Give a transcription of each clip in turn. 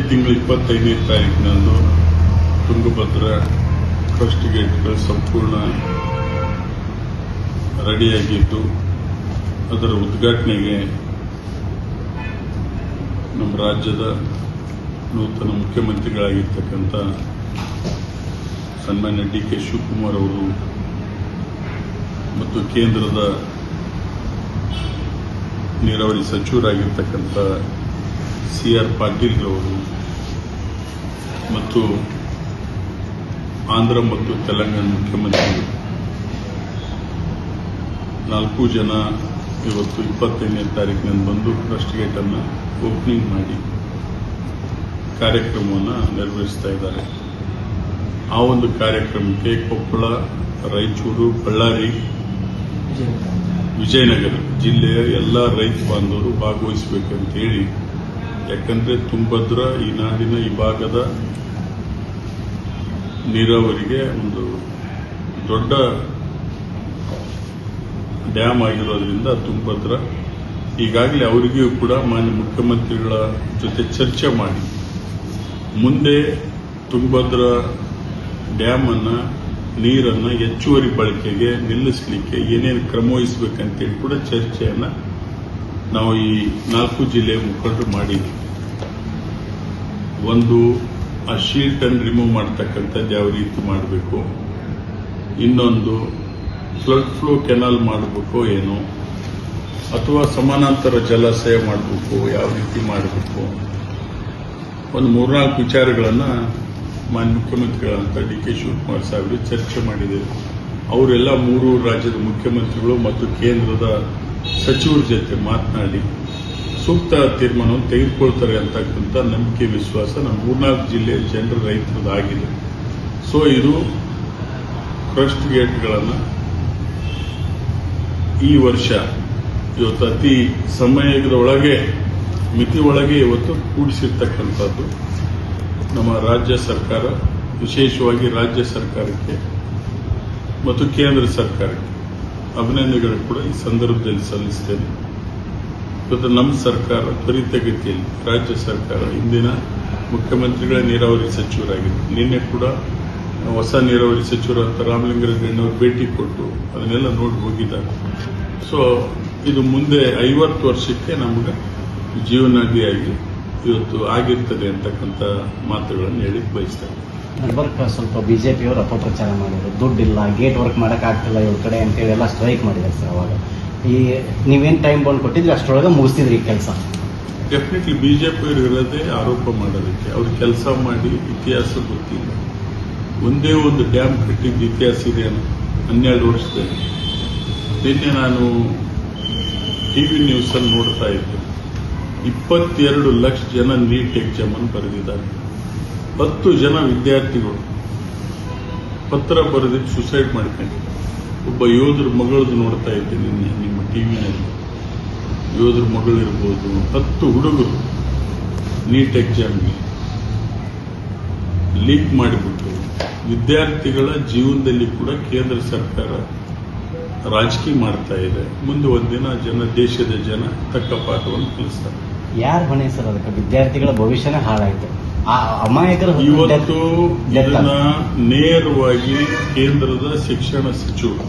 ತಿಂಗಳ 25ನೇ ತಾರೀಕಿನಂದು ತುಂಗಭದ್ರಾ ಫಸ್ಟ್ ಗೇಟ್ಗಳು ಸಂಪೂರ್ಣ ರೆಡಿಯಾಗಿದ್ದು ಅದರ ಉದ್ಘಾಟನೆಗೆ ನಮ್ಮ ರಾಜ್ಯದ ನೂತನ ಮುಖ್ಯಮಂತ್ರಿಗಳಾಗಿರ್ತಕ್ಕಂಥ ಸನ್ಮಾನ್ಯ ಡಿ.ಕೆ. ಶಿವಕುಮಾರ್ ಅವರು ಮತ್ತು ಕೇಂದ್ರದ ನೀರಾವರಿ ಸಚಿವರಾಗಿರ್ತಕ್ಕಂಥ ಸಿ.ಆರ್. ಪಾಟೀಲ್ ಅವರು ಮತ್ತು ಆಂಧ್ರ ಮತ್ತು ತೆಲಂಗಾಣ ಮುಖ್ಯಮಂತ್ರಿಗಳು 4 ಜನ ಇವತ್ತು 25ನೇ ತಾರೀಕಿನಂದು ಬಂದು ಫಸ್ಟ್ ಗೇಟ್ ಅನ್ನು ಓಪನಿಂಗ್ ಮಾಡಿ ಕಾರ್ಯಕ್ರಮವನ್ನು ನಿರ್ವಹಿಸ್ತಾ ಇದ್ದಾರೆ. ಆ ಒಂದು ಕಾರ್ಯಕ್ರಮಕ್ಕೆ ಕೊಪ್ಪಳ, ರಾಯಚೂರು, ಬಳ್ಳಾರಿ, ವಿಜಯನಗರ ಜಿಲ್ಲೆಯ ಎಲ್ಲ ರೈತ ಬಾಂಧವರು ಭಾಗವಹಿಸಬೇಕಂತ ಹೇಳಿ, ಯಾಕಂದ್ರೆ ತುಂಗಭದ್ರಾ ಈ ನಾಡಿನ ಈ ಭಾಗದ ನೀರಾವರಿಗೆ ಒಂದು ದೊಡ್ಡ ಡ್ಯಾಮ್ ಆಗಿರೋದ್ರಿಂದ ತುಂಗಭದ್ರಾ ಈಗಾಗಲೇ ಅವರಿಗೂ ಕೂಡ ಮಾನ್ಯ ಮುಖ್ಯಮಂತ್ರಿಗಳ ಜೊತೆ ಚರ್ಚೆ ಮಾಡಿ ಮುಂದೆ ತುಂಗಭದ್ರಾ ಡ್ಯಾಮ್ ಅನ್ನ ನೀರನ್ನು ಹೆಚ್ಚುವರಿ ಬಳಕೆಗೆ ನಿಲ್ಲಿಸಲಿಕ್ಕೆ ಏನೇನು ಕ್ರಮ ವಹಿಸಬೇಕಂತೇಳಿ ಕೂಡ ಚರ್ಚೆಯನ್ನ ನಾವು ಈ 4 ಜಿಲ್ಲೆಯ ಮುಖಂಡರು ಮಾಡಿದ್ವಿ. ಒಂದು, ಆ ಶೀಟ್ ಅನ್ನು ರಿಮೂವ್ ಮಾಡತಕ್ಕಂಥದ್ದು ಯಾವ ರೀತಿ ಮಾಡಬೇಕು, ಇನ್ನೊಂದು ಫ್ಲಡ್ ಫ್ಲೋ ಕೆನಾಲ್ ಮಾಡಬೇಕು ಏನೋ, ಅಥವಾ ಸಮಾನಾಂತರ ಜಲಾಶಯ ಮಾಡಬೇಕು, ಯಾವ ರೀತಿ ಮಾಡಬೇಕು, ಒಂದು 3-4 ವಿಚಾರಗಳನ್ನು ಮಾನ್ಯ ಮುಖ್ಯಮಂತ್ರಿಗಳಂತ ಡಿ.ಕೆ. ಶಿವಕುಮಾರ್ ಸಾಹೇಬರು ಚರ್ಚೆ ಮಾಡಿದರು. ಅವರೆಲ್ಲ 3 ರಾಜ್ಯದ ಮುಖ್ಯಮಂತ್ರಿಗಳು ಮತ್ತು ಕೇಂದ್ರದ ಸಚಿವರ ಜೊತೆ ಮಾತನಾಡಿ ಸೂಕ್ತ ತೀರ್ಮಾನವನ್ನು ತೆಗೆದುಕೊಳ್ತಾರೆ ಅಂತಕ್ಕಂಥ ನಂಬಿಕೆ, ವಿಶ್ವಾಸ ನಮ್ಮ 3-4 ಜಿಲ್ಲೆಯ ಜನರ ರೈತರದಾಗಿದೆ. ಸೊ ಇದು ಫಸ್ಟ್ ಗೇಟ್ಗಳನ್ನು ಈ ವರ್ಷ ಇವತ್ತು ಅತಿ ಸಮಯದ ಒಳಗೆ ಮಿತಿ ಒಳಗೆ ಇವತ್ತು ಕೂಡಿಸಿರ್ತಕ್ಕಂಥದ್ದು ನಮ್ಮ ರಾಜ್ಯ ಸರ್ಕಾರ, ವಿಶೇಷವಾಗಿ ರಾಜ್ಯ ಸರ್ಕಾರಕ್ಕೆ ಮತ್ತು ಕೇಂದ್ರ ಸರ್ಕಾರಕ್ಕೆ ಅಭಿನಂದನೆಗಳು ಕೂಡ ಈ ಸಂದರ್ಭದಲ್ಲಿ ಸಲ್ಲಿಸುತ್ತೇನೆ. ಇವತ್ತು ನಮ್ಮ ಸರ್ಕಾರ ತ್ವರಿತಗತಿಯಲ್ಲಿ ರಾಜ್ಯ ಸರ್ಕಾರ ಇಂದಿನ ಮುಖ್ಯಮಂತ್ರಿಗಳ ನೀರಾವರಿ ಸಚಿವರಾಗಿದ್ದರು. ನಿನ್ನೆ ಕೂಡ ಹೊಸ ನೀರಾವರಿ ಸಚಿವರಾದ ರಾಮಲಿಂಗಾರೆಡ್ಡಿ ಅವರು ಭೇಟಿ ಕೊಟ್ಟು ಅದನ್ನೆಲ್ಲ ನೋಡಿ ಹೋಗಿದ್ದಾರೆ. ಸೊ ಇದು ಮುಂದೆ 50 ವರ್ಷಕ್ಕೆ ನಮಗೆ ಜೀವನಾಡಿಯಾಗಿ ಇವತ್ತು ಆಗಿರ್ತದೆ ಅಂತಕ್ಕಂಥ ಮಾತುಗಳನ್ನು ಹೇಳಿ ಬಯಸ್ತಾರೆ. ಸ್ವಲ್ಪ ಬಿಜೆಪಿಯವರು ಅಪಪ್ರಚಾರ ಮಾಡಿದ್ರು, ದುಡ್ಡಿಲ್ಲ, ಗೇಟ್ ವರ್ಕ್ ಮಾಡೋಕ್ಕಾಗ್ತಿಲ್ಲ ಇವ್ರ ಕಡೆ ಅಂತೇಳಿ ಎಲ್ಲ ಸ್ಟ್ರೈಕ್ ಮಾಡಿದ್ದಾರೆ ಸರ್. ಅವಾಗ ಈ ನೀವೇನು ಟೈಮ್ ಬಂದು ಕೊಟ್ಟಿದ್ರೆ ಅಷ್ಟರೊಳಗೆ ಮುಗಿಸ್ತಿದ್ರಿ ಈ ಕೆಲಸ. ಡೆಫಿನೆಟ್ಲಿ ಬಿಜೆಪಿಯವರು ಇರೋದೇ ಆರೋಪ ಮಾಡೋದಕ್ಕೆ. ಅವ್ರು ಕೆಲಸ ಮಾಡಿ ಇತಿಹಾಸ ಗೊತ್ತಿಲ್ಲ. ಒಂದೇ ಒಂದು ಡ್ಯಾಮ್ ಕಟ್ಟಿದ್ದ ಇತಿಹಾಸ ಇದೆ 12 ವರ್ಷದಲ್ಲಿ. ನಿನ್ನೆ ನಾನು ಟಿವಿ ನ್ಯೂಸಲ್ಲಿ ನೋಡ್ತಾ ಇದ್ದೆ, 22 ಲಕ್ಷ ಜನ ನೀಟ್ ಎಕ್ಸಾಮ್ ಅನ್ನು ಬರೆದಿದ್ದಾರೆ. 10 ಜನ ವಿದ್ಯಾರ್ಥಿಗಳು ಪತ್ರ ಬರೆದಿಟ್ಟು ಸುಸೈಡ್ ಮಾಡ್ಕೊಂಡಿದ್ದಾರೆ. ಒಬ್ಬ ಯೋಧರ ಮಗಳದ್ದು ನೋಡ್ತಾ ಇದ್ದೆ ನಿನ್ನೆ ನಿಮ್ಮ ಟಿವಿನಲ್ಲಿ. ಯೋಧರ ಮಗಳಿರ್ಬೋದು, 10 ಹುಡುಗರು ನೀಟ್ ಎಕ್ಸಾಮ್ಗೆ ಲೀಕ್ ಮಾಡಿಬಿಟ್ಟು ವಿದ್ಯಾರ್ಥಿಗಳ ಜೀವನದಲ್ಲಿ ಕೂಡ ಕೇಂದ್ರ ಸರ್ಕಾರ ರಾಜಕೀಯ ಮಾಡ್ತಾ ಇದೆ. ಮುಂದೆ ಒಂದಿನ ದೇಶದ ಜನ ತಕ್ಕ ಪಾಠವನ್ನು ಕಲಿಸ್ತಾರೆ. ಯಾರು ಹೊಣೆ ಸರ್ ಅದಕ್ಕೆ? ವಿದ್ಯಾರ್ಥಿಗಳ ಭವಿಷ್ಯನೇ ಹಾಳಾಯಿತು. ಅಮಾಯಕರು ಇವತ್ತು ಇದನ್ನ ನೇರವಾಗಿ ಕೇಂದ್ರದ ಶಿಕ್ಷಣ ಸಚಿವರು,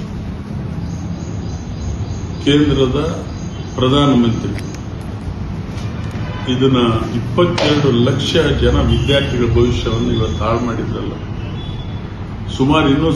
ಕೇಂದ್ರದ ಪ್ರಧಾನಮಂತ್ರಿ ಇದನ್ನ 22 ಲಕ್ಷ ಜನ ವಿದ್ಯಾರ್ಥಿಗಳ ಭವಿಷ್ಯವನ್ನು ಇವತ್ತು ಹಾಳು ಮಾಡಿದ್ರಲ್ಲ. ಸುಮಾರು ಇನ್ನೂ